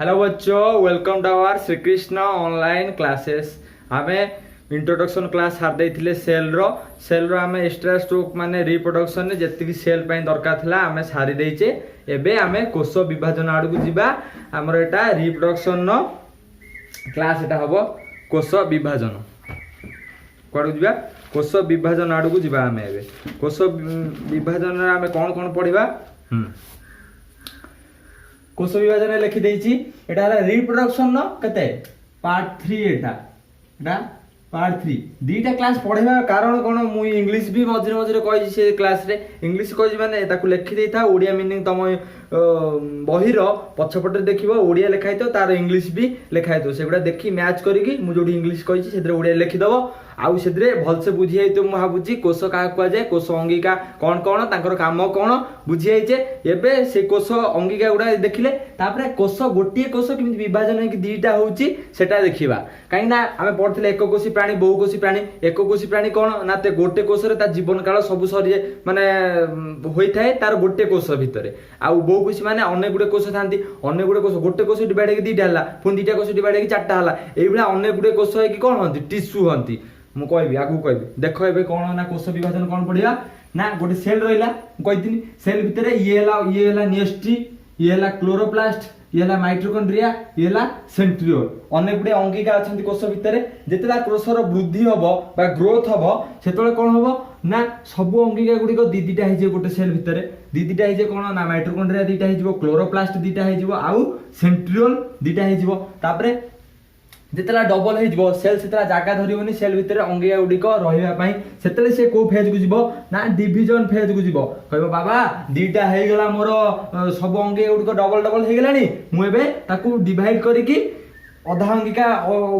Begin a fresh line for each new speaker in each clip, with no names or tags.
Hello बच्चों, welcome to our Shri Krishna online classes. हमें introduction class हार देइथिले सेल रो हमें एक्स्ट्रा स्टॉक माने रिप्रोडक्शन ने जति सेल पई दरकार थिला हमें सारी देइचे। एबे हमें कोष विभाजन आड़ को जिबा। हमर एटा रिप्रोडक्शन नो क्लास एटा हबो कोष विभाजन। कोड जिबा कोष विभाजन आड़ को जिबा। हमें एबे कोष विभाजन रे हमें कोन कोन पढिबा। कोष विभाजन लिखि देइछि। एटा हला रिप्रोडक्शन नो कते पार्ट 3। एटा पार्ट 3 दीटा क्लास पढेबा कारण कोन मु इंग्लिश भी मझरे मझरे कहि से क्लास रे इंग्लिश कहि माने ताकू लिखि देइथा। ओडिया मीनिंग तम बहिर पछपटे देखिबो ओडिया लिखाइतो तार इंग्लिश भी लिखाइतो। सेगुडा देखि मैच करिकि मु जोडी इंग्लिश कहि छि सेदरे ओडिया लिखि दबो। आउ सेदरे भलसे बुझी आइतो। मु भाबुची कोष का कुआ जाय, कोष अंगिका कोन कोन तांकर काम कोन बुझी आइचे। एबे से कोष अंगिका गुडा देखिले तापरे कोष गोटिए कोष किमि विभाजन है कि दीटा होउची सेटा देखिबा। काई ना हमें पढथिले एककोषी प्राणी बहुकोषी प्राणी। एककोषी प्राणी कोन ना ते गोटे कोष रे ता जीवन काल सब सरी माने होई थाए तार गोटे कोष भितरे। आउ बहुकोषी माने अनेक गुडे कोष थांती। अनेक गुडे कोष गोटे कोष डिवाइड के दीटा हला, पुन दीटा कोष डिवाइड के चारटा हला। एई भला अनेक गुडे कोष है कि कोन हंती टिश्यू हंती। मु कहबी आगु कहबी देखो एबे कोन ना कोष विभाजन कोन पढिया ना गोटे सेल रहिला। कहिथिनी सेल भितरे ये हला न्यूक्लियस, ये हला क्लोरोप्लास्ट, ये हला माइटोकॉन्ड्रिया, ये हला सेंट्रियोल। अनेक गुडे अंगिका अछंती कोष भितरे। जेतेला कोषर वृद्धि हबो बा ग्रोथ हबो सेतले कोन हबो ना सब अंगिका गुडी को दीटा हे जे गोटे सेल भितरे दीटा हे जे कोन ना माइटोकॉन्ड्रिया दीटा हे जिवो, क्लोरोप्लास्ट दीटा हे जिवो, आउ सेंट्रियोल दीटा हे जिवो। तापरे जेतेला डबल हे जिवो सेल सेतेला जागा धरिबोनी सेल भितरे अंगिका गुडी को रहिबा पई सेतेले से को फेज को जिवो ना डिवीजन फेज को जिवो। कहबो बाबा दीटा हे गेला मोर सब अंगिका गुडी को डबल डबल हे गेलानी मु एबे ताकू डिवाइड करिकि अधा अंगिका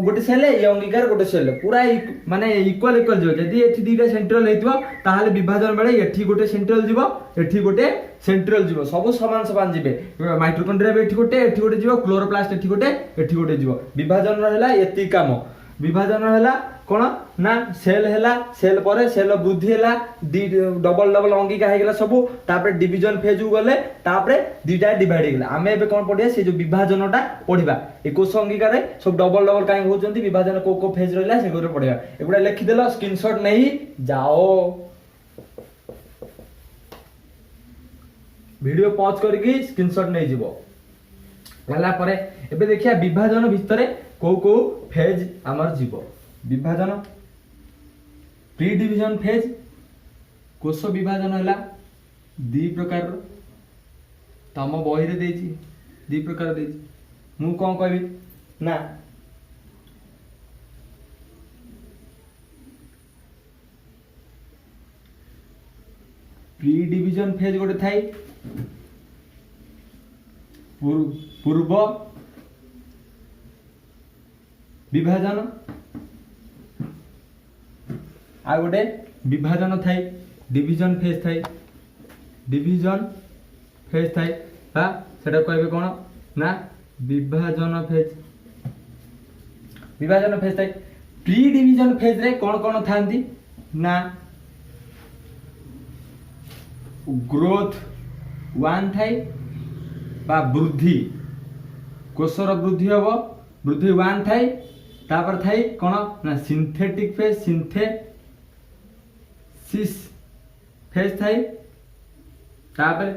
गोटे सेल ये अंगिकार गोटे सेल पूरा माने इक्वल इक्वल जिवो। जदी एठी दीटा सेंट्रल हेतिबो ताहाले विभाजन बेले एठी गोटे सेंट्रल जिवो, एठी गोटे सेंट्रल जिवो, सब समान समान जिवे। माइटोकॉन्ड्रिया एठी गोटे जिवो, क्लोरोप्लास्ट एठी गोटे जिवो। विभाजन रहला एति काम। विभाजन रहला कोन ना सेल हैला, सेल परे सेल वृद्धि हैला, डबल डबल अंगिका हे गेला सब। तापरे डिवीजन फेज गले तापरे दीटा डिवाइड हे गेला। हमें एबे कोन पढिया से जो विभाजनटा पढिबा। ए कोष अंगिका रे सब डबल डबल काई होचंती विभाजन को फेज रहला से गोरे पढिया। एगुडा लिखि देलो स्क्रीनशॉट नहीं जाओ। वीडियो पॉज करके स्क्रीनशॉट नहीं जीवो। गला परे एबे देखिया विभाजन भितरे को फेज हमर जीवो। विभाजन प्री डिवीजन फेज कोष विभाजन हैला दी प्रकार तम बही रे देछि दी प्रकार देछि। मु कोन कहबी ना प्री डिवीजन फेज गोटे थाई पूर्व विभाजन आ गोटे विभाजन थाई डिवीजन फेज थाई। डिवीजन फेज थाई हा सेटा कहबे कोन ना विभाजन फेज। विभाजन फेज थाई। प्री डिवीजन फेज रे कोन कोन थांती ना ग्रोथ 1 थाई बा वृद्धि कोषर वृद्धि हबो वृद्धि 1 थाई। तापर थाई कोन ना सिंथेटिक फेज सिंथेसिस फेज थाई। तापर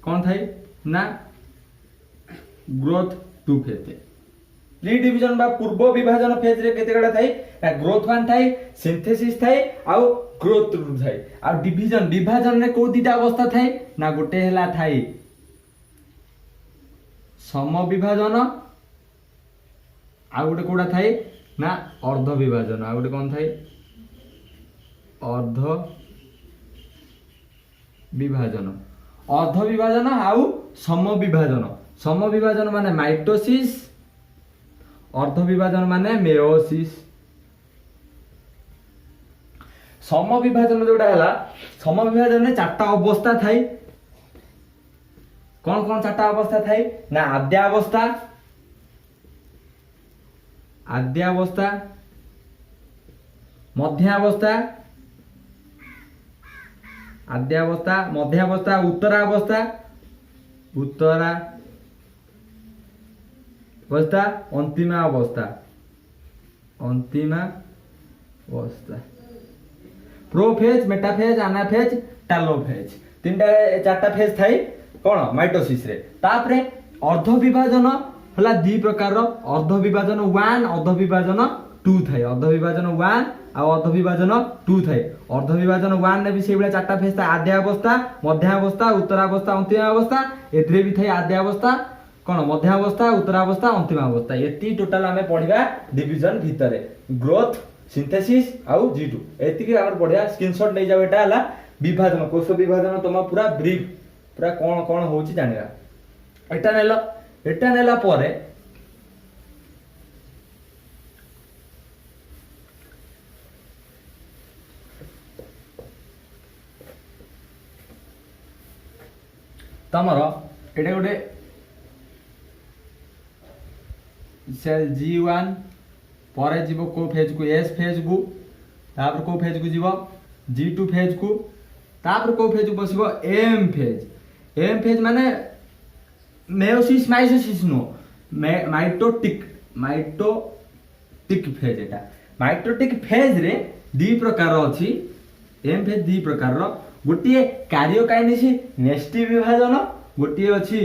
कोन थाई ना ग्रोथ 2 फेज थाई। प्री डिवीजन बा पूर्व विभाजन फेज रे केते गडा थाई ना ग्रोथ 1 थाई, सिंथेसिस थाई आउ ग्रोथ 2 थाई। आ डिवीजन विभाजन रे को दीटा अवस्था थाई ना गोटे हैला थाई सम विभाजन आ गोटे कोडा थाई ना अर्ध विभाजन। आ गोटे कोन थाई अर्ध विभाजन। अर्ध विभाजन आउ सम विभाजन। सम विभाजन माने माइटोसिस, अर्ध विभाजन माने मेयोसिस। सम विभाजन जोटा हैला सम विभाजन में चारटा अवस्था थाई। कौन कौन चारटा अवस्था थाई ना आद्यावस्था, आद्यावस्था, मध्यावस्था, आद्यावस्था, मध्यावस्था, उत्तरावस्था, उत्तरा अवस्था अंतिमा अवस्था अंतिमा अवस्था प्रोफेज मेटाफेज एनाफेज टालोफेज तीनटा चारटा फेज थाई कौन माइटोसिस रे तापरे अर्ध विभाजन हला दी प्रकार अर्ध विभाजन 1 अर्ध विभाजन 2 थाई अर्ध विभाजन 1 आ अर्ध विभाजन 2 थाई अर्ध विभाजन 1 ने भी से बेला चारटा फेज था आद्य अवस्था मध्य अवस्था उत्तरावस्था अंतिम अवस्था एथरे भी थाई आद्य अवस्था कौन मध्य अवस्था उत्तरावस्था अंतिम अवस्था एती टोटल हमें पढ़िबा डिवीजन भितरे ग्रोथ सिंथेसिस आउ G2 एती के हमर पढ़िया स्क्रीनशॉट नै जाव एटा हला विभाजन कोष विभाजन तुम पूरा ब्रीफ पूरा कौन कौन होची जानिबा एटा नेला परे तमर एटा गोटे सेल G1 परे जीव को फेज को S फेज को तापर को फेज को जीव G2 फेज को तापर को फेज को बसिबो M फेज माने मेयोसिस माइटोसिस नो माइटोटिक फेज एटा माइटोटिक फेज रे दी प्रकार अछि M फेज दी प्रकार रो गोटिए कार्योकाइनेसिस नेस्टी विभाजन गोटिए अछि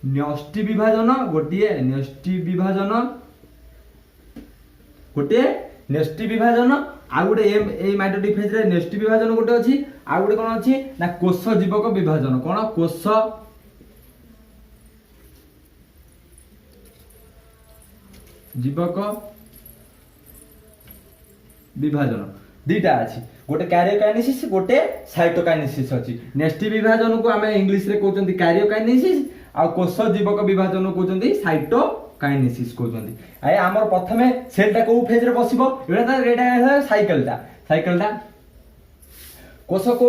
न्यष्टि विभाजन गोटिए न्यष्टि विभाजन गोटे नेस्टी विभाजन आ गोटे एम ए माइटोटिक फेज रे नेस्टी विभाजन गोटे अछि आ गोटे कोन अछि ना कोष जीवक विभाजन कोन कोष जीवक विभाजन दीटा अछि गोटे कार्योकाइनेसिस गोटे साइटोकाइनेसिस अछि नेस्टी विभाजन को हमें इंग्लिश रे कहउचंती कार्योकाइनेसिस आ कोष जीवक विभाजन कहउचंती साइटोकाइनेसिस कहउचंती आय हमर प्रथमे सेलटा को फेज रे बसिबो एटा साइकलटा कोष को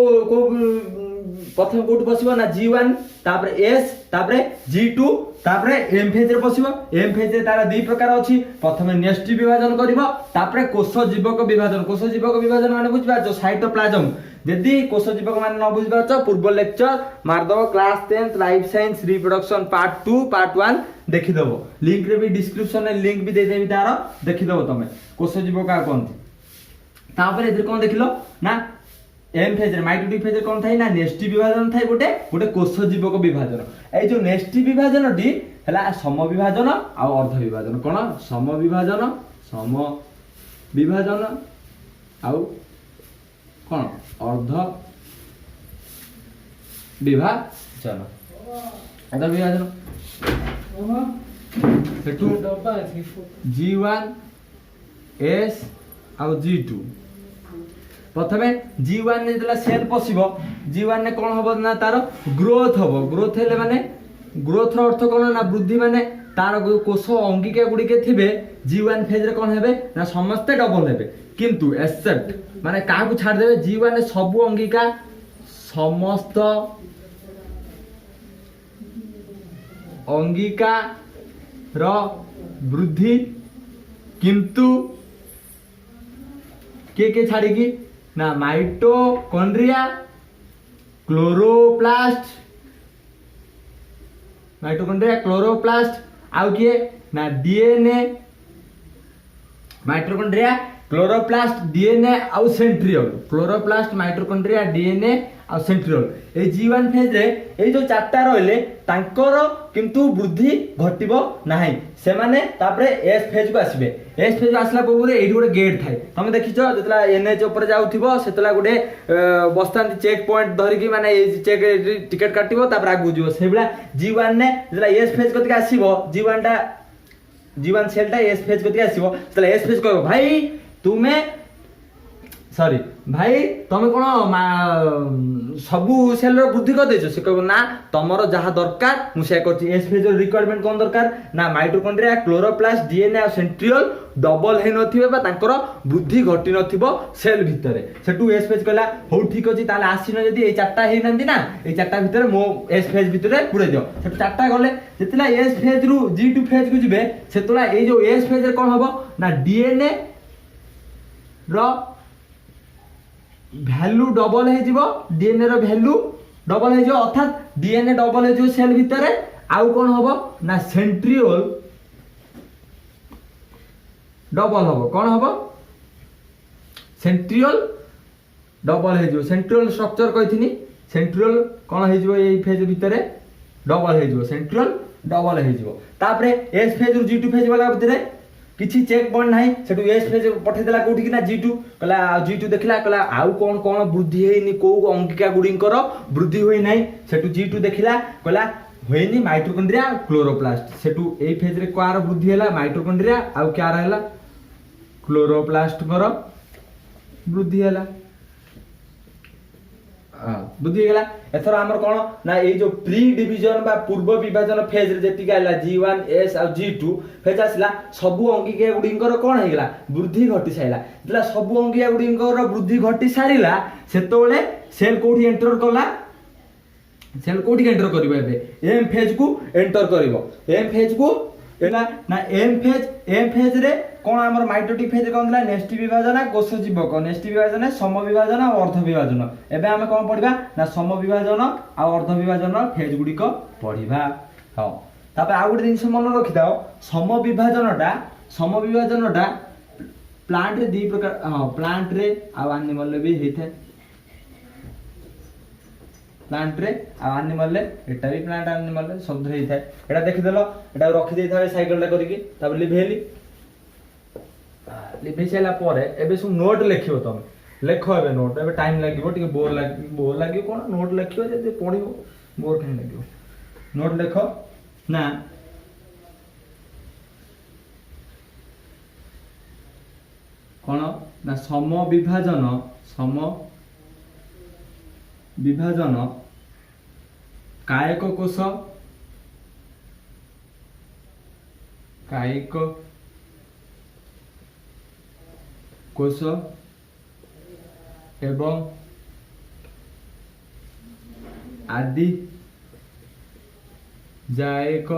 प्रथम कोट बसिबो ना G1 तापर S तापर G2 तापर M फेज रे बसिबो M फेज रे तारा दी प्रकार अछि प्रथमे नेस्टी विभाजन करिवो तापर कोष जीवक विभाजन माने बुझबा जो साइटोप्लाज्म यदि कोष जीवक माने न बुझबा छ पूर्व लेक्चर मारदव class 10th life science reproduction part 2 part 1 देखि दबो लिंक रे भी डिस्क्रिप्शन रे लिंक भी दे देबी तार देखि दबो तमे कोष जीवक का कोनथि तापर एदर कोन देखिलो ना एम फेज रे माइटोटिक फेज रे कोन थाई ना नेस्टी विभाजन थाई गोटे कोष जीवक विभाजन ए जो नेस्टी विभाजन डी हला सम विभाजन आ अर्ध विभाजन कोन सम विभाजन आ कोन अर्ध विभाजन सेटू G1 S आ G2 प्रथमे G1 ने जला सेल पसिबो G1 ने कोन हबो ना तार ग्रोथ हबो ग्रोथ हेले माने ग्रोथ रो अर्थ कोन ना वृद्धि माने तार कोष अंगिका गुडी के थिबे G1 फेज रे कोन हेबे ना समस्त डबल हेबे किंतु एक्सेप्ट माने का को छाड़ देबे G1 ने सब अंगिका समस्त अंगिका रो वृद्धि किंतु के छाड़ी की ना माइटोकॉन्ड्रिया क्लोरोप्लास्ट आउ किए ना डीएनए माइटोकॉन्ड्रिया क्लोरोप्लास्ट डीएनए आउ सेंट्रियोल क्लोरोप्लास्ट माइटोकॉन्ड्रिया डीएनए आ सेंट्रियोल ए G1 फेज रे ए जो चारटा रहले तांकर किंतु वृद्धि घटिबो नाही से माने तापरे S फेज को आसीबे S फेज आसला पूरे एठी गोटे गेट थाए तमे देखिछो जतला एनएच ऊपर जाउथिबो सेतला गोटे बस्तांती चेक पॉइंट धरि की माने चेक टिकट काटिबो तापर आगु जिवो सेबला G1 ने जतला S फेज कति आसीबो G1 सेलटा S फेज कति आसीबो तला S फेज कहबो भाई तुमे सॉरी भाई तुम कौन सबू सेल वृद्धि कर देछ से कहबो ना तमरो जहा दरकार मु से करछि एस फेज रिक्वायरमेंट कोन दरकार ना माइटोकॉन्ड्रिया क्लोरोप्लास्ट डीएनए आ सेंट्रियोल डबल हे नथिबे बा तांकर वृद्धि घटी नथिबो सेल भितरे सेटू एस फेज कहला हो ठीक अछि ताले आसीन जदी ए चारटा हे नंदी ना ए चारटा भितरे मो एस फेज भितरे पुरे दियो सेटू चारटा गले जेतला एस फेज रु G2 फेज को जिबे सेतला ए जो एस फेज रे कोन हबो ना डीएनए रो वैल्यू डबल हे जीवो डीएनए रो वैल्यू डबल हे जो अर्थात डीएनए डबल हे जो सेल भितरे आउ कोन हबो ना सेंट्रियोल डबल हम कौन हम सेंट्रियल डबल हो सेंट्रियल स्ट्रक्चर कही सेंट्रियल कौन हो फेज भितर डबल हो centriole double hopper S phase रु G2 फेज वाला भितर किसी चेक पॉइंट ना से एस फेज पठेदेला कौटी ना G2 कहला G2 देखला कहला आउ कौन कौन वृद्धि होनी कौ अंकिका गुड़िकर वृद्धि होई ना से G2 देखला कहला होइनी माइटोकॉन्ड्रिया क्लोरोप्लास्ट सेटू ए फेज रे कार वृद्धि हैला माइटोकॉन्ड्रिया आउ क्या रहला क्लोरोप्लास्ट कर वृद्धि हैला बुद्धि गला एथर हमर कोन ना ए जो प्री डिवीजन बा पूर्व विभाजन फेज रे जेति गाइला G1 S और G2 फेज आसला सबु अंगिका गुडिंकर कोन हेगला वृद्धि घटी साइला जला सबु अंगिका गुडिंकर वृद्धि घटी सारिला सेतोले सेल कोठी एंटर करला सेल कोठी एंटर करिवो एबे एम फेज को एंटर करिवो एम फेज को एला ना एम फेज रे कोन हमर माइटोटिक फेज कोन दिला नेस्टी विभाजन कोष जीवक नेस्टी विभाजन सम विभाजन और अर्ध विभाजन एबे हम कोन पढिबा ना सम विभाजन और अर्ध विभाजन फेज गुडी को पढिबा हां तापर आ गुडी जिंस मन रखि दाओ सम विभाजनटा प्लांट रे दी प्रकार हां प्लांट रे आ एनिमल रे भी हेथे प्लांट रे आ एनिमल रे एटा भी प्लांट एनिमल रे सब हेई थाए एटा देखि देलो एटा रखि देई थाए साइकिल टा करिकि तापर लिभेली लिभे चला परे एबे सु नोट लिखियो तमे लेखो एबे नोट एबे टाइम लागिवो टिके बोर लागियो कोन नोट लिखियो जे पढिबो बोर कहीं लागियो नोट लेखो ना कोन ना सम विभाजन कायक कोश एवं आदि जायक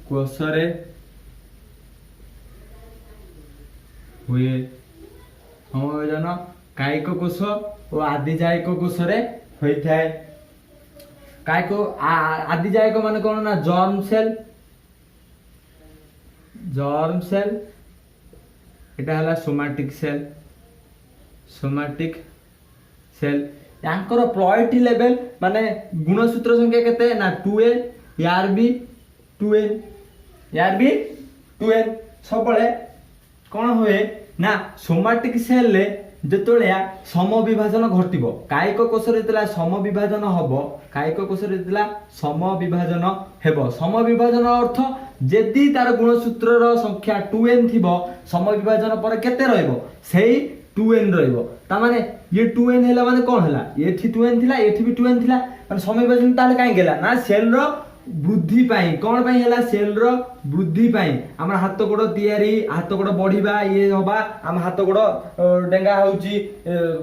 कोशरे हुए समविभाजन कायिक कोश और आदिजायक कोशरे होता है कायिक आदिजायक माने कौन ना जर्म सेल एटा हला सोमाटिक सेल यांकर प्लॉयटी लेवल माने गुणसूत्र संख्या केते ना 2n यार भी 2n सबले कौन हुए ना सोमाटिक सेल ले जेतोलिया सम विभाजन घटिबो कायिक कोश रे तला सम विभाजन हबो कायिक कोश रे तला सम विभाजन हेबो सम विभाजन अर्थ जेदी तार गुणसूत्र रो संख्या 2n थिबो सम विभाजन पर केते रहइबो सेही 2n रहइबो ता माने ये 2n हैला माने कोन हैला एठी 2n थिला एठी भी 2n थिला माने सम विभाजन ताले काई गेला ना सेल रो वृद्धि पाई कौन पाई हैला सेल रो वृद्धि पाई हमर हाथ गोड़ तयारी हाथ गोड़ बढ़िबा ये होबा हम हाथ गोड़ डेंगा होउची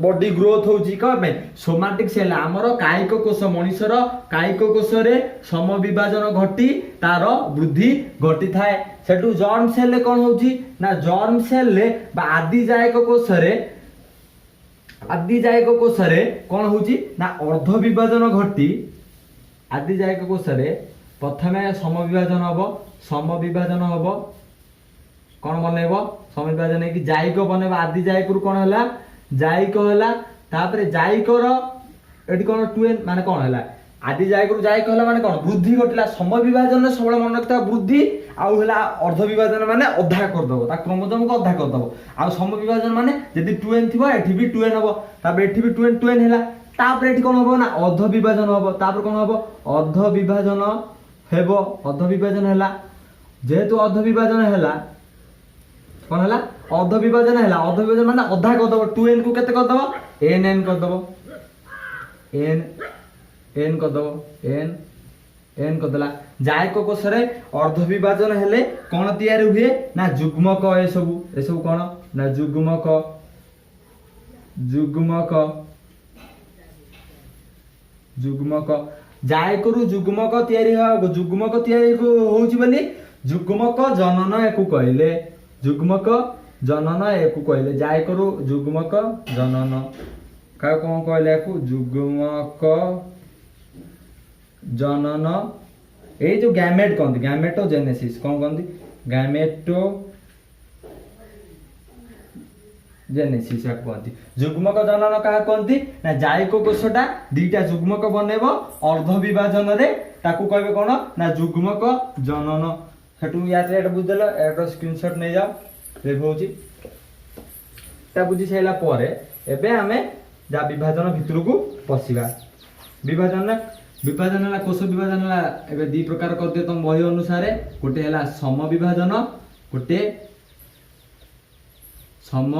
बॉडी ग्रोथ होउची क पे सोमाटिक सेल हमर कायिक कोश मनुष्यर कायिक कोश रे सम विभाजन घटी तार वृद्धि घटी थाए सेटू जर्म सेल ले कोन होउची ना जर्म सेल ले बा आदि जायक कोश रे कोन होउची ना अर्ध विभाजन घटी आदि जायक कोश रे प्रथमे सम विभाजन हबो कौन बनैबो सम विभाजन है कि जायक बनैबो आदि जायक रु कौन हैला जायक हैला तापरे जायक रो एठी कौन 2n माने कौन हैला आदि जायक रु जायक हैला माने कौन वृद्धि घटिला सम विभाजन सबले मन रखता वृद्धि आउ हैला अर्ध विभाजन माने अधा कर दबो ता क्रोमोसोम को अधा कर दबो आउ सम विभाजन माने यदि 2n थिबो एठी भी 2n हबो तापरे एठी भी 2n हैला तापर एठी कोन हबो ना अर्ध विभाजन हबो तापर कोन हबो अर्ध विभाजन हेबो अर्ध विभाजन हैला जेहेतु अर्ध विभाजन हैला कोन हैला अर्ध विभाजन माने अधा कर दबो 2n को केते कर दबो n कर दबो n कर दबो n कर दला जायक कोश रे अर्ध विभाजन हेले कोन तयारी हुए ना जुग्मक ए सब कोन ना जुग्मक जायक रु जुग्मक तयारी होउची बोली जुग्मक जनन एकु कहले जायक रु जुग्मक जनन का कोन कहले एकु जुग्मक जनन ये जो गैमेट कहते गैमेटोजेनेसिस कौन कहते गैमेटोजेनेसिस या कहते जुग्मक जनन क्या कहते ना जायक कोषटा दीटा जुग्मक बनैब अर्ध विभाजन रे ताकू कहबे कोन ना जुग्मक जनन सेटू या बुझदेल एटा स्क्रीनशॉट नै जाओ देखौची ता बुझी साइला परे एबे हमें जा विभाजन भितर को पसिबा विभाजन विभाजन कोष विभाजन एबे दी प्रकार कर दिए तुम बही अनुसार गोटे है सम विभाजन गोटे सम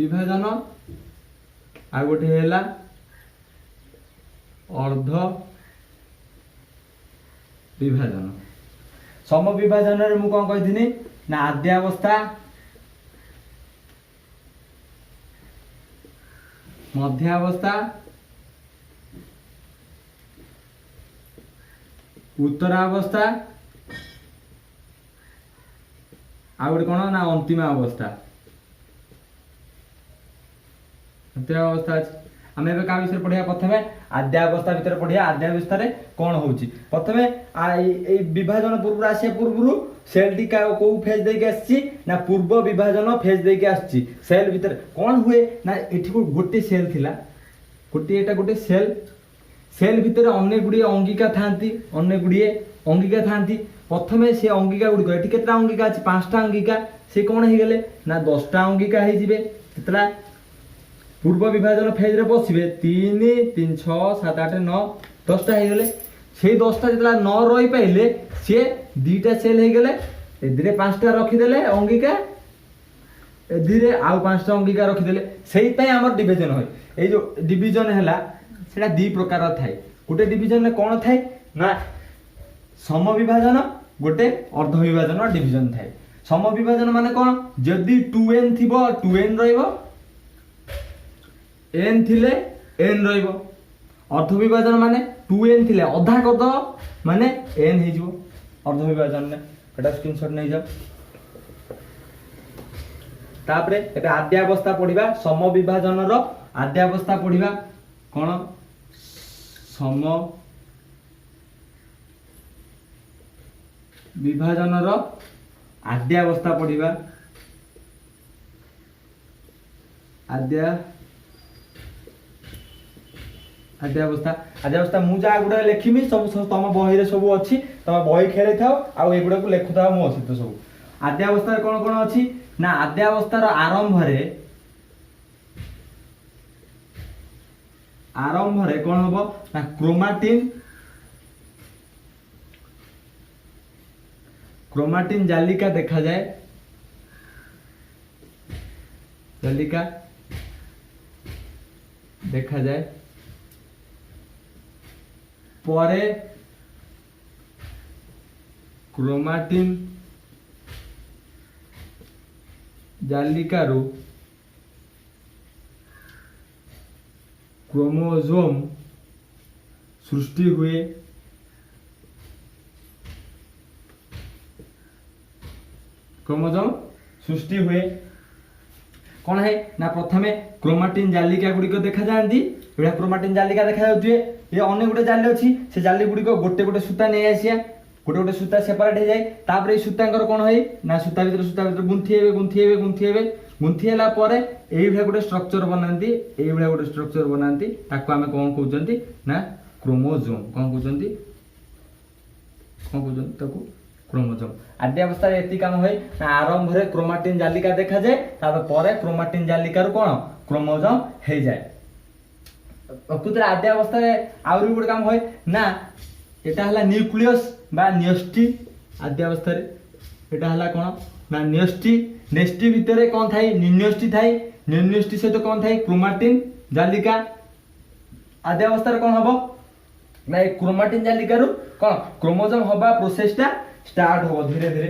विभाजन आ गोटे है अर्ध विभाजन सम विभाजन रे मु कौन कही ना आद्यावस्था मध्यावस्था उत्तरावस्था आ गोटे कौन ना अंतिम अवस्था अंतिम अवस्था अच्छे आम ए क्या विषय पढ़िया प्रथमे आद्यावस्था भितर पढ़िया आद्यावस्था रे कौन होउची प्रथमे विभाजन पूर्व आसे पूर्व सेल टी कौ फेज देके आसी ना पूर्व विभाजन फेज देके आसी सेल भितर कौन हुए ना एठी गोटे सेल थिला गोटे एटा गोटे सेल सेल भितर अनेक गुड़िए अंगिका थांती अनेक गुड़िए अंगिका थांती प्रथमे से अंगिका गुड़िक एठी केतरा अंगिका अछि 5टा अंगिका से कौन हे गेले ना 10टा अंगिका हे जिवे केतरा पूर्व विभाजन फेज रे बसिबे 3 3 6 7 8 9 10टा हे गेले से 10टा जेतला न रही पाइले से दीटा सेल हे गेले एदिरे 5टा रखी देले अंगिका एदिरे आउ 5टा अंगिका रखी देले सेही पय हमर डिवीजन होय ए जो डिवीजन हैला सेटा दी प्रकार थाए गोटे डिवीजन में कौन थाए ना सम विभाजन गोटे अर्ध विभाजन डिवीजन थाए सम विभाजन माने कौन जदि 2n थिबो 2n रहइबो n थिले n रहइबो अर्ध विभाजन माने 2n थिले अधा कर दो माने n हे जिवो अर्ध विभाजन ने एटा स्क्रीनशॉट नै जाओ तापरे एबे आद्यावस्था पढिबा सम विभाजन रो आद्यावस्था पढिबा कोन सम विभाजन रो आद्यावस्था पढ़िबा आद्यावस्था मु जा गुडा लेखिमी सब तम बही रे सब अछि तम बही खेले थाओ आ एगुडा को लेखु थाओ मो सहित सब आद्यावस्था रे कोन कोन अछि ना आद्यावस्था रो आरंभ रे कोन होबो ना क्रोमाटिन जालिका देखा जाए जालिका देखा जाए परे क्रोमाटिन जालिका रो क्रोमोसोम सृष्टि हुए क्रोमोसोम सृष्टि हुए कौन है ना प्रथमे क्रोमाटिन जालिका गुड़िक देखा जाती एटा क्रोमाटिन जालिका देखा जाउथिए ये अनेक गुटे जाली अछि से जाली गुड़िक गोटे गोटे सूता नै आसिया गोटे गोटे सूता सेपरेट हो जाए तापर सूतांकर कौन है ना सूता भीतर गुंथी हेला परे एई भले गोटे स्ट्रक्चर बनाती गोटे स्ट्रक्चर बनाती ताको आमे कौन कहउचंती ना क्रोमोसोम कौन कहउचंती ताको क्रोमोसोम आद्यावस्था एति काम होय ना आरंभ रे क्रोमाटिन जालिका देखा जाए तापर परे क्रोमाटिन जालिका रो कोन क्रोमोसोम हे जाए अकुतरा आद्यावस्था रे आउरी गुड काम होय ना एटा हला न्यूक्लियस बा न्यष्टि आद्यावस्था रे एटा हला कोन ना न्यष्टि नेष्टि भितरे कोन थाई न्यून्यष्टि थाई न्यून्यष्टि सहित कोन थाई क्रोमाटिन जालिका आद्यावस्था रे कोन हबो ना क्रोमाटिन जालिका रो कोन क्रोमोसोम हबा प्रोसेसटा स्टार्ट हो धीरे धीरे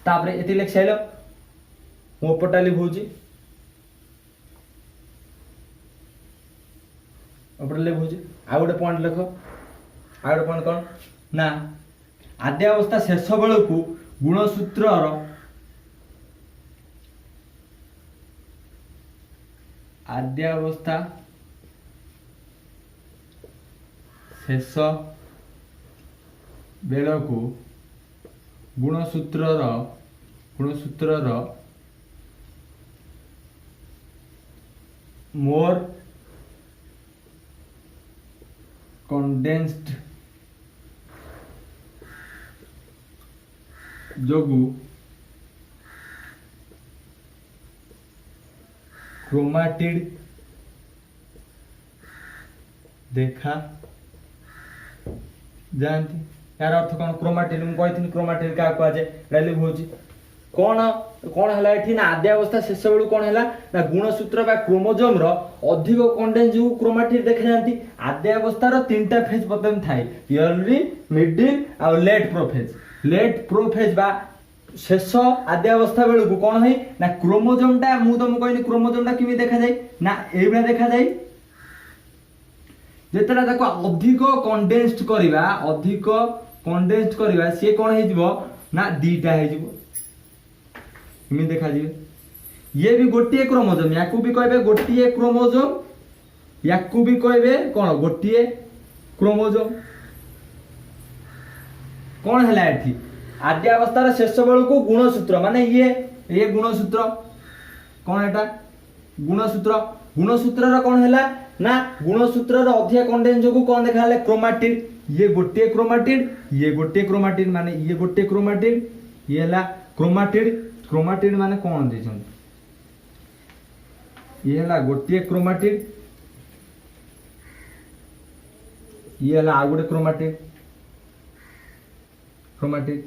तापरे एति लेख साइलो मो पटाली भौजी अपरले भौजी आ गोटे पॉइंट लिखो आ गोटे पॉइंट कोन ना आद्यावस्था शेष बेलकू गुणसूत्र आद्यावस्था शेष बेलू गुणसूत्रर मोर कंडेन्स्ड जोगु क्रोमाटिड देखा जानती यार अर्थ कौन क्रोमाटिड मु कहि क्रोमाटिड का कह जाए रैली होची कौन कौन हला एठी ना आद्य अवस्था शेष बेलू कौन हला ना गुणसूत्र बा क्रोमोजोम रो अधिक कंडेंस जो क्रोमाटिड देखा जानती आद्य अवस्था रो तीनटा फेज प्रथम थाई अर्ली मिडिल आ लेट प्रोफेज बा शेष आद्य अवस्था बेलू को कौन है ना क्रोमोजोमटा मु तुम कहनी क्रोमोजोमटा किमी देखा जाए ना एबा देखा जाए जेतेला ताको अधिक कंडेन्स्ड करबा से कौन है जीवो ना दीटा है जीवो किमी देखा जीवे ये भी गोटिए क्रोमोजोम याकू भी कहबे गोटिए क्रोमोजोम याकू भी कहबे कौन गोटिए क्रोमोजोम कौन है एठी आद्य अवस्थार शेष बेलू को गुणसूत्र माने ये गुणसूत्र कौन एटा गुणसूत्र कौन है ना गुणसूत्र अधिक कंडेन्स जो कौन देखा क्रोमाटिड ये गोटे क्रोमाटिड माने ये गोटे क्रोमाटिड ये हला क्रोमाटिड माने कौन देछन ये हला गोटे क्रोमाटिड ये हला आ गोटे क्रोमाटिड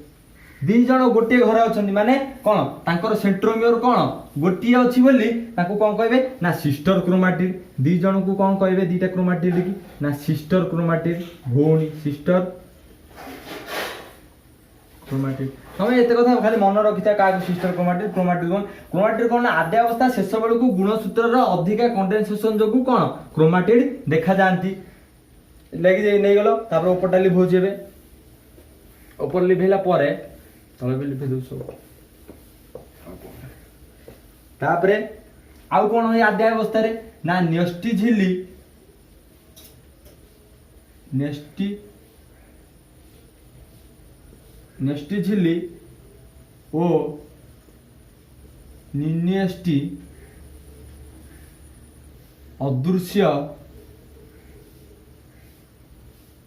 दी जण गोटे घर अछंती माने कोन तांकर सेंट्रोमियर कोन गोटिए अछि बोली ताको कोन कहबे ना सिस्टर क्रोमाटिड दी जण को कोन कहबे दीटा क्रोमाटिड की ना सिस्टर क्रोमाटिड भौणी सिस्टर क्रोमाटिड हमें एते कथा खाली मन रखिता का सिस्टर क्रोमाटिड कोन आद्य अवस्था शेष बेलू को गुणसूत्र रो अधिक कंडेंसेशन जोगु कोन क्रोमाटिड देखा जानती लगी नै गलो तापर ऊपरटाली भोजेबे ऊपर लिभेला परे तले भी लिभे दउसो तापरे आउ कोन होय आद्य अवस्था रे ना न्यष्टि झिल्ली ओ निन्यष्टि अदृश्य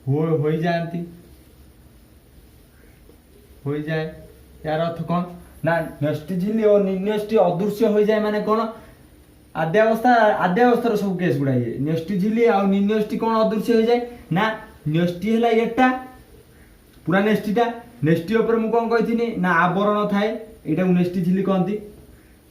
हो जाती हो जाए यार अर्थ कौन ना न्यष्टि झिल्ली और निन्यष्टि अदृश्य हो जाए माने कौन आद्य अवस्था सब केस गुड़ा ये न्यष्टि झिल्ली और निन्यष्टि कौन अदृश्य हो जाए ना न्यष्टि है एटा पूरा नेष्टि ऊपर मु कौन कही ना आवरण थाए एटा नेष्टि झिल्ली कहती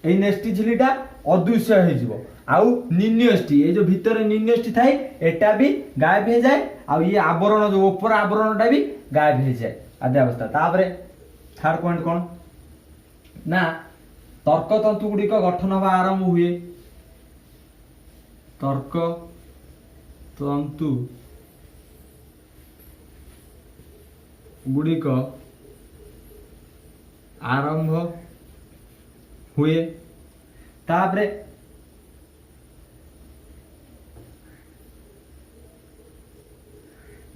ए नेष्टि झिल्लीटा अदृश्य हो आउ निन्यष्टि ये जो भीतर निन्यष्टि थाए एटा भी गायब हो जाए आ ये आवरण जो ऊपर आवरणटा भी गायब हो जाए आद्य अवस्था तापरे थर्ड पॉइंट कौन ना तर्क तंतु गुड़िक गठन हवा आरंभ हुए तर्क तंतु गुड़िक आरंभ हुए तापरे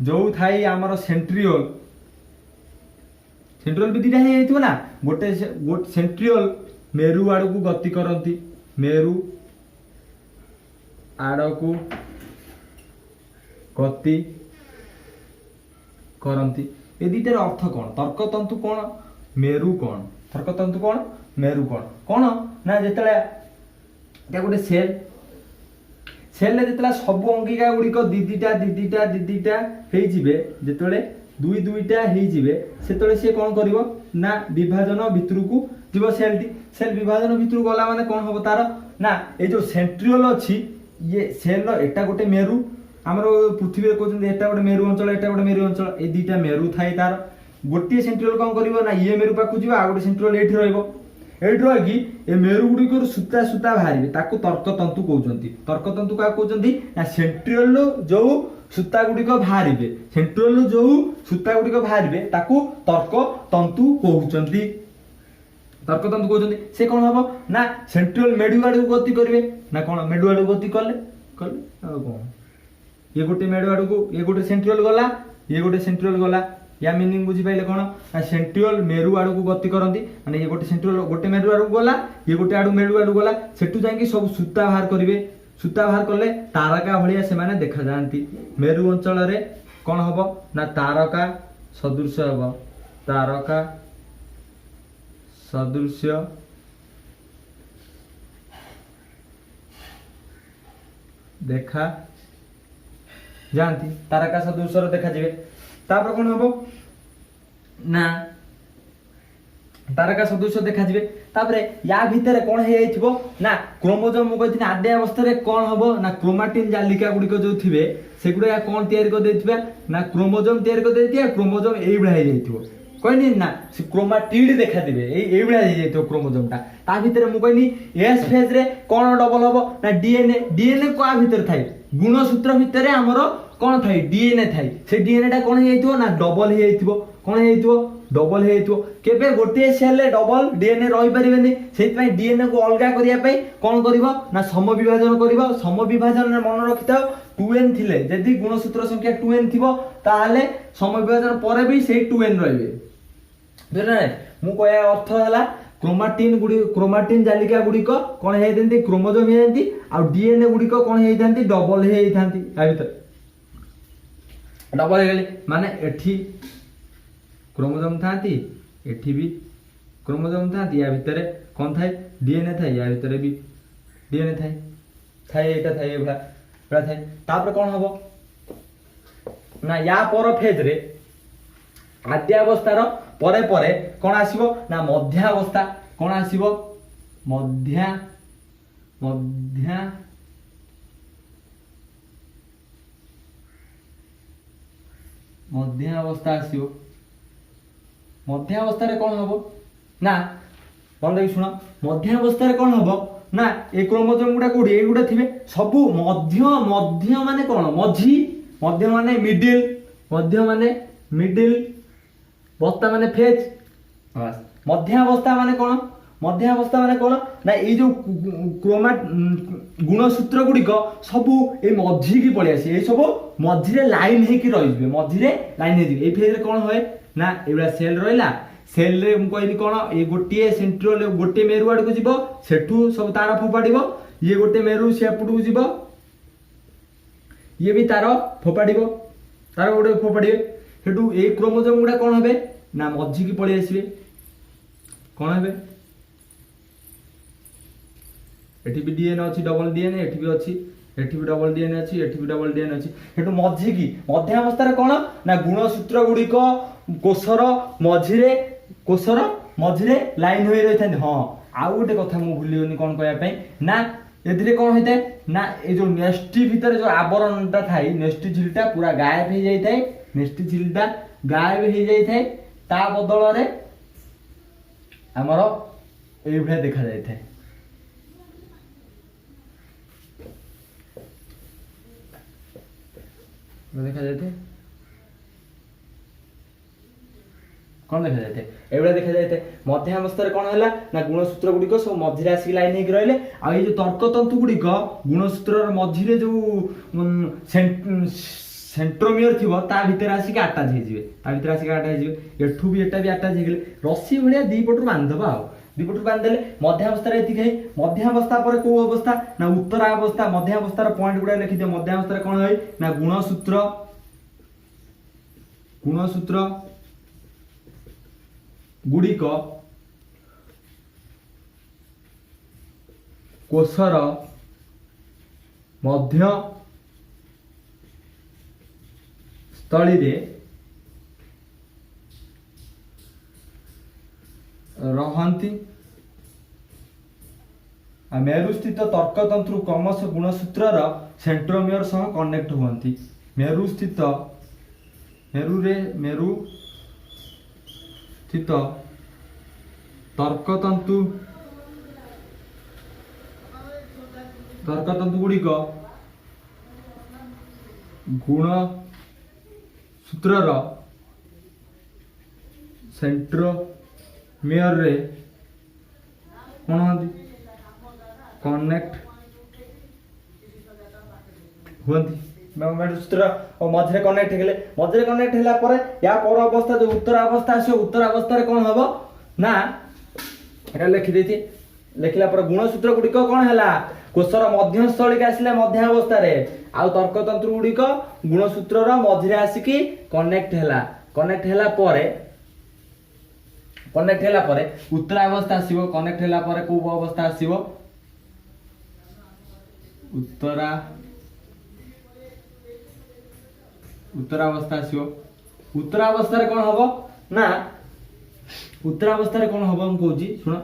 जो थाई आमर सेंट्रियोल भी दीटा है ना गोटे सेंट्रियोल मेरु आड़ को गति करती मेरु आड़ को गति करती ए दीटार अर्थ कौन तर्कतंतु कौन मेरु कौन तर्कतंतु कौन मेरु कौन ना जिते गोटे सेल जिते सब अंगिका गुड़िक दीदीटा जिते दुई दुईटा से सी कौन कर ना विभाजन भितर को जीव सेल विभाजन भितर गला माने कौन हम तार ना ये जो सेंट्रियोल अच्छी ये सेल एटा गोटे मेरु आमर पृथ्वी कहते एटा गोटे मेरु अंचल एटा गोटे मेरु अंचल ये दुईटा मेरु थाई तार गोटे सेंट्रियोल कौन कर ना ये मेरु पाक जी आ गोटे सेंट्रियोल ये रही ए मेरु गुड़िक सूता सूता बाहर ताको तर्कतंतु कहते तर्कतंतु क्या कहते ना सेंट्रियोल जो सूता गुड़िक बाहर सेंट्रियोल जो सूता गुड़िक बाहर ताको तर्कतंतु कहते तर्कतंतु कहते से कौन हम ना सेंट्रियोल मेडु आड़ को गति करेंगे ना कौन मेडु आड़ को गति कले कौन ये गोटे मेरु आड़ को ये गोटे सेंट्रियोल गला ये गोटे सेंट्रियोल गला या मीनिंग बुझी पाइले कौन ना सेंट्रियोल मेरु आड़ को गति करती माने ये गोटे सेंट्रियोल गोटे मेरु आड़ को गला ये गोटे आड़ मेरु आड़ गला सेठू जाके सब सूता बाहर करेंगे सूता बाहर कले तारका भाया से देखा जाती मेरु अंचल रे कौन हम ना तारका सदृश हम तारका सदृश देखा जाती तारका सदृश देखा जाए तापर कौन हम ना तारका सदृश देखा जाए तापरे या भितर कौन है ना क्रोमोजोम मु कहथि आद्य अवस्था रे कौन हबो ना क्रोमाटिन जालिका गुडी को जो थिबे सेगुडा कौन तयार कर देथिबा ना क्रोमोजोम तयार कर देथिया क्रोमोजोम एई बढा हे जाइथिबो कहनी ना से क्रोमाटिड देखा दिबे एई बढा हे जाइथिबो क्रोमोजोम ता भितर मु कहनी एस फेज रे कौन डबल हबो ना डीएनए को आ भितर थाई गुणसूत्र भितर हमरो कौन थाई डीएनए थाई से डीएनए टा कौन हे जाइथिबो ना डबल हे जाइथिबो कौन हे जाइथिबो डबल हे जाइथिबो केबे गोटे सेल रे डबल डीएनए रहि परिबेनी सेति पई डीएनए को अलगा करिया पई कौन करिवो ना समविभाजन करिवो समविभाजन रे मन रखिताओ 2n थिले यदि गुणसूत्र संख्या 2n थिबो ताहाले समविभाजन परे भी सेही 2n रहिबे बुझना मु कहया अर्थ हला क्रोमाटिन जालिका गुडी को कौन हे देंती क्रोमोजोम हे देंती आ डीएनए गुडी को कौन हे थांती डबल हे थांती आ भीतर डबल हे गेले माने एठी क्रोमोजोम थांती एठी भी क्रोमोजोम थांती या भितर कौन थाए डीएनए थाए या भितर भी डीएनए थाए थाए एटा थाए एबा बड़ा थाए तापर कौन हबो ना या पर फेज रे आद्य अवस्थार परे परे कौन आसीबो ना मध्य अवस्था कौन आसीबो मध्य अवस्था आसीबो मध्य अवस्था रे कौन हबो ना मन देखि सुनो मध्य अवस्था रे कौन हबो ना ए क्रोमोजोम गुडा कोडी ए गुडा थिबे सबु मध्य माने कौन मझी मध्य माने मिडिल अवस्था माने फेज बस मध्य अवस्था माने कौन ना ए जो गुणसूत्र गुडी को सबु ए मझी की पळि आसी ए सबु मझी रे लाइन हे की रहिबे मझी रे लाइन हे ए फेज रे कौन होय ना एबा सेल रहिला सेल रे मु कहनी कौन ए गोटे सेंट्रियोल गोटे मेरु आड़ को जीवो सेठू सब तार फोपाड़िबो ये गोटे मेरु से एपटू जीवो ये भी तार फोपाड़िबो तार गोटे फोपाड़िबे सेठू ए क्रोमोजोम गुडा कौन हेबे ना मझी की पळि आसीबे कौन हेबे एठी भी डीएनए अछि डबल डीएनए एठी भी अछि एठी भी डबल डीएनए अछि एठी भी डबल डीएनए अछि सेठू मझी की मध्य अवस्था रे कौन ना गुणसूत्र गुडी को कोषर मझिरे लाइन होई रही थांती हां आ गोटे कथा मु भूलियोनी कोन कहया पई ना एदिरे कोन होइते ना ए जो नेस्टी भीतर जो आवरणटा थाई नेस्टी झिलटा पूरा गायब हो जाई थाए नेस्टी झिलटा गायब हो जाई थाए ता बदल रे हमरो एई भले देखा जाई थाए देखा जाते कौन देखा जाते एबडा देखा जाते मध्य अवस्था रे कौन हला ना गुणसूत्र गुडी को सब मझी रे आसी लाइन हे कि रहले आ ए जो तर्क तंतु गुडी को गुणसूत्र रे मझी रे जो सेंट्रोमियर थिबो ता भीतर आसी के अटैच हे जिवे ता भीतर आसी के अटैच हे जिवे एठू भी एटा भी अटैच हे गेले रस्सी भलिया दी पटु बांधबा आ दी पटु बांध देले मध्य अवस्था रे एति गई मध्य अवस्था पर को अवस्था ना उत्तर अवस्था मध्य अवस्था रे पॉइंट गुडा लिखि दे मध्य अवस्था रे कोन होई ना गुणसूत्र गुडी को कोषर मध्य स्थली रे रहंती मेरु स्थित तर्कतंत्रु क्रमश गुणसूत्र सेंट्रोमियर सह कनेक्ट हुअंती मेरु स्थित तर्कतंतु गुड़िक गुणसूत्र सेंट्रोमियर रे कौन कनेक्ट हुअंती मेरु सूत्र और मझे कनेक्ट हेले मझे कनेक्ट होला पर या पर अवस्था जो उत्तर अवस्था आसो उत्तर अवस्था रे कोन हबो ना एटा लिखि देती लिखला पर गुणसूत्र गुडी कोन हला कोषर मध्यस्थली के आसिले मध्य अवस्था रे आ तर्कतंत्र गुडी गुणसूत्र रो मझे आसिकी कनेक्ट होला परे उत्तर अवस्था आसीबो कनेक्ट होला परे को अवस्था आसीबो उत्तर अवस्था आसीबो उत्तर अवस्था रे कोन हबो ना उत्तर अवस्था रे कोन हबो हम कहूची सुनो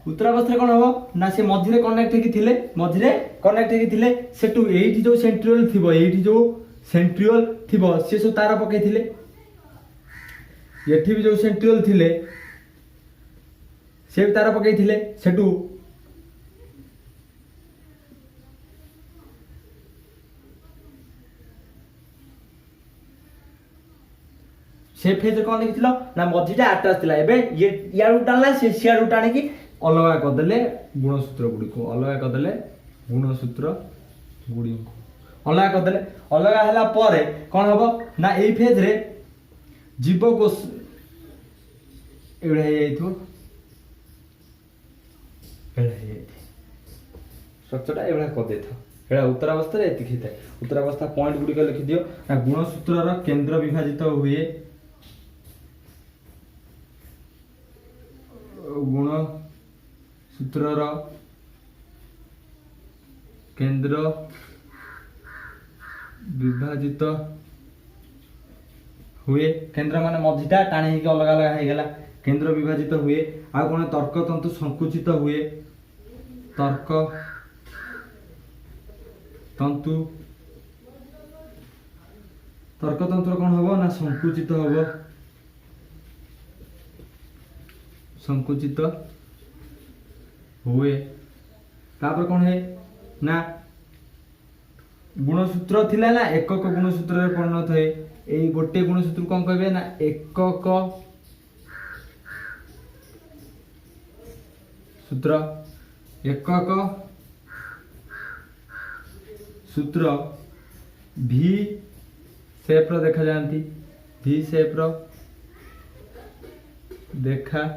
उत्तर अवस्था रे कोन हबो ना से मझिरे कनेक्ट हेकी थिले सेटू एठी जो सेंट्रियोल थिबो से सब तार पके थिले एठी भी जो सेंट्रियोल थिले से तार पके थिले सेटू से फेज कोन देखिथिलो ना मझिटा अटैच थिला एबे ये याडू टाणला से सियाडू टाणी की अलगा कर देले गुणसूत्र गुडी को अलगा कर देले गुणसूत्र गुडी को अलगा कर देले अलगा हला परे कोन हबो ना एई फेज रे जीवकोष एबे हे जाइथो स्ट्रक्चरटा एबे कर देथो एड़ा उत्तर अवस्था रे एति खिते उत्तर अवस्था पॉइंट गुडी को लिखि दियो ना गुणसूत्र रो केंद्र विभाजित हुए गुण सूत्रर केंद्र विभाजित हुए केंद्र माने मझिटा टाणी के अलग अलग हे गेला केंद्र विभाजित हुए आ कोन तर्क तंतु संकुचित हुए तर्क तंतु कोन हबो ना संकुचित हुए तापर कोन है ना गुणसूत्र थिला ना एकक गुणसूत्र रे परिणत है एई गोटे गुणसूत्र कोन कहबे ना एकक सूत्र भी शेप रो देखा जानती भी शेप रो देखा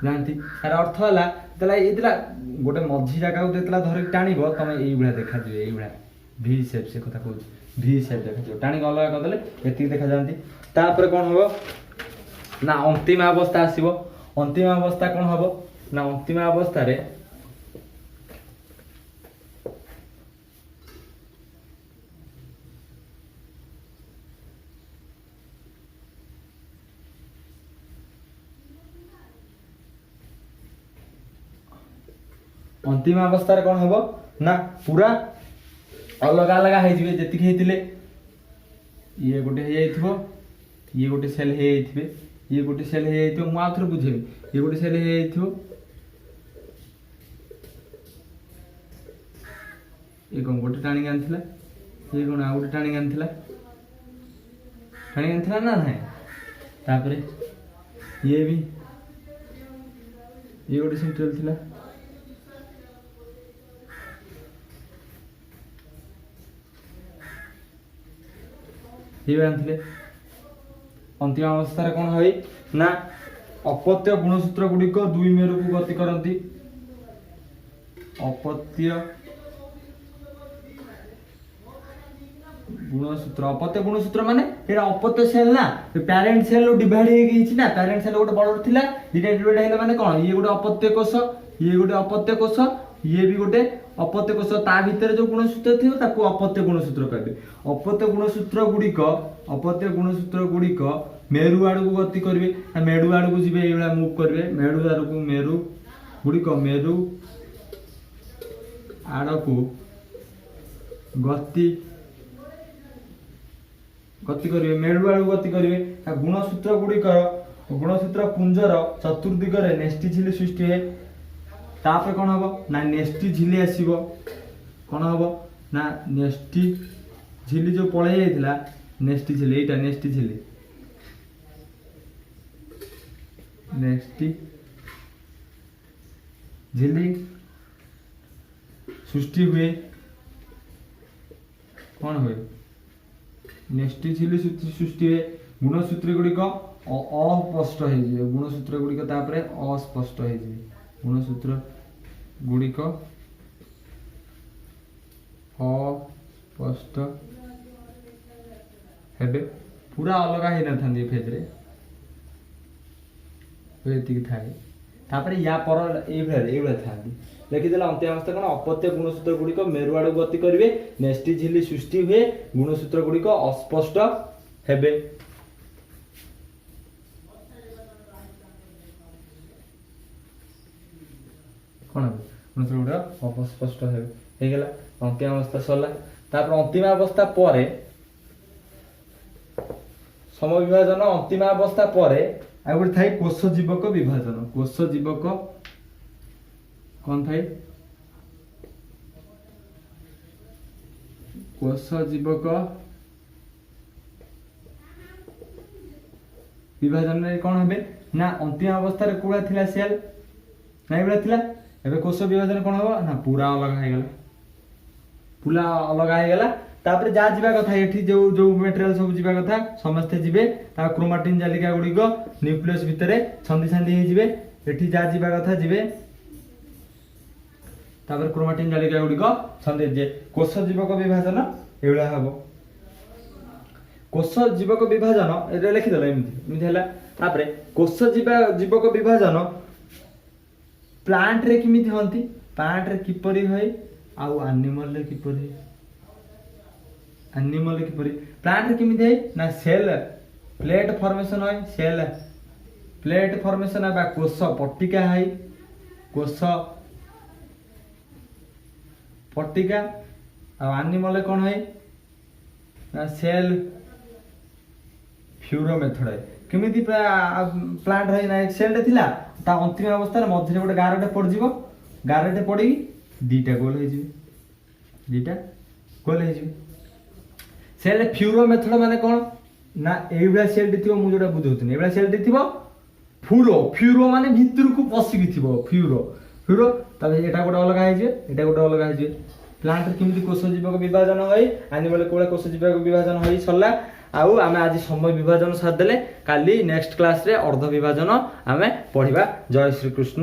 जानती यार अर्थ होला तला एतला गोटे मझी जगह को देतला धरि टाणीबो तमे एई बुढा देखा दियो एई बुढा भी शेप से कथा कहू भी शेप देखा दियो टाणी अलग कर देले एति देखा जानती तापर कोन होबो ना अंतिम अवस्था आसीबो अंतिम अवस्था कोन होबो ना अंतिम अवस्था रे अंतिम अवस्था रे कोन हबो ना पूरा अलग अलग हे जिवे जति हेतिले ये गोटे हे जाइथिबो ये गोटे सेल हे जाइथिबे ये गोटे सेल हे जाइथिबो मु आथर बुझेबी ये गोटे सेल हे जाइथिबो ये कोन गोटे टाणी गानथिला ये कोन आ गोटे टाणी गानथिला ना नाही तापरे ये भी ये गोटे सेंट्रल थिला अंतिम अवस्था कौन है ना अपत्य गुणसूत्र गुड़िक दुई मेरु को गति करती अपत्य गुणसूत्र माने एरा अपत्य सेल ना पैरेंट सेल डिवाइड हे गईछि ना पैरेंट सेल गोटे बड़ थिला डिवाइड डिवाइड हेला माने कोन ये गोटे अपत्य कोष ये गोटे अपत्य कोष ये भी गोटे अपत्य कोष ता भीतर जो गुणसूत्र थियो ताको अपत्य गुणसूत्र कहबे अपत्य गुणसूत्र गुड़िक मेरु आड़ को गति करेंगे मेरु आड़ को जी मूव करेंगे मेरु आड़ को मेरु गुड़िक मेरु आड़ को गति करेंगे मेरु आड़ को गति करेंगे गुणसूत्र गुड़िकर गुणसूत्र पुंजर चतुर्दिगरे नेष्टि झिल्ली सृष्टि है तापर कौन हम ना नेष्टि झिल्ली आसब कौन हम ना नेष्टि झिल्ली जो पड़े जाइला नेष्टि झिल्ली एटा नेष्टि झिल्ली नेष्टि झिल्ली सृष्टि हुए कौन हुए नेस्टी झिल्ली सृष्टि हुए गुणसूत्र गुड़िक अस्पष्ट हो गुणसूत्र गुड़िक अस्पष्ट हो गुणसूत्र गुड़िक अस्पष्ट हेबे पूरा अलग ही न था फेज रे थाए तापर या पर ये था लिखिदेला अंतिम अवस्था कौन अपत्य गुणसूत्र गुड़िक मेरु आड़ गति करेंगे नेस्टी झिल्ली सृष्टि हुए गुणसूत्र गुड़िक अस्पष्ट हेबे कौन गुणसूत्र गुड़िक अस्पष्ट हेगला अंतिम अवस्था सरला तापर अंतिम अवस्था पर समविभाजन अंतिम अवस्था पर आ गोटे थाई कोष जीवक विभाजन कोष जीवक कौन थाई कोष जीवक विभाजन रे कौन हेबे ना अंतिम अवस्था रे कोड़ा थिला सेल नाही बडा थिला एबे कोष विभाजन कौन हो ना पूरा अलग हो गला पूरा अलग हो गला तापर जा जीवा कथा एठी जो जो मटेरियल सब जीवा कथा समस्त जीवे ता क्रोमाटिन जालिका गुडी को न्यूक्लियस भितरे छंदी छंदी हे जीवे एठी जा जीवा कथा जीवे तापर क्रोमाटिन जालिका गुडी को छंदी जे कोष जीवक विभाजन एवला हबो कोष जीवक विभाजन एरे लिखि देला एमिति हैला तापर कोष जीवक विभाजन प्लांट रे किमिति हंती प्लांट रे किपरि होय आउ एनिमल रे किपरि एनिमल किपरि प्लांट रे किमिति है ना सेल प्लेट फॉर्मेशन है सेल प्लेट फॉर्मेशन है कोष पट्टिका है कोष पट्टिका आ एनिमल कौन है ना सेल फ्यूरो मेथड है किमिति प्लांट है ना एक सेल थिला ता अंतिम अवस्था रे मध्य गोटे गारटे पड़ जिवो गारटे पड़ी दीटा गोल हो जिवे दीटा गोल हो जिवे सेल फ्यूरो मेथड माने कौन ना एइबला सेल दिथिबो मु जोटा बुझौतनी एइबला सेल दिथिबो फ्यूरो फ्यूरो माने भितर को पसिबि थिबो फ्यूरो फ्यूरो तबे एटा गोटे अलग आइ जे एटा गोटे अलग आइ जे प्लांट रे किमिति कोष जीवक विभाजन होई एनिमल कोळे कोष जीवक विभाजन होई सरला आउ आमे आज समय विभाजन साथ देले काली नेक्स्ट क्लास रे अर्ध विभाजन आमे पढिबा जय श्री कृष्ण।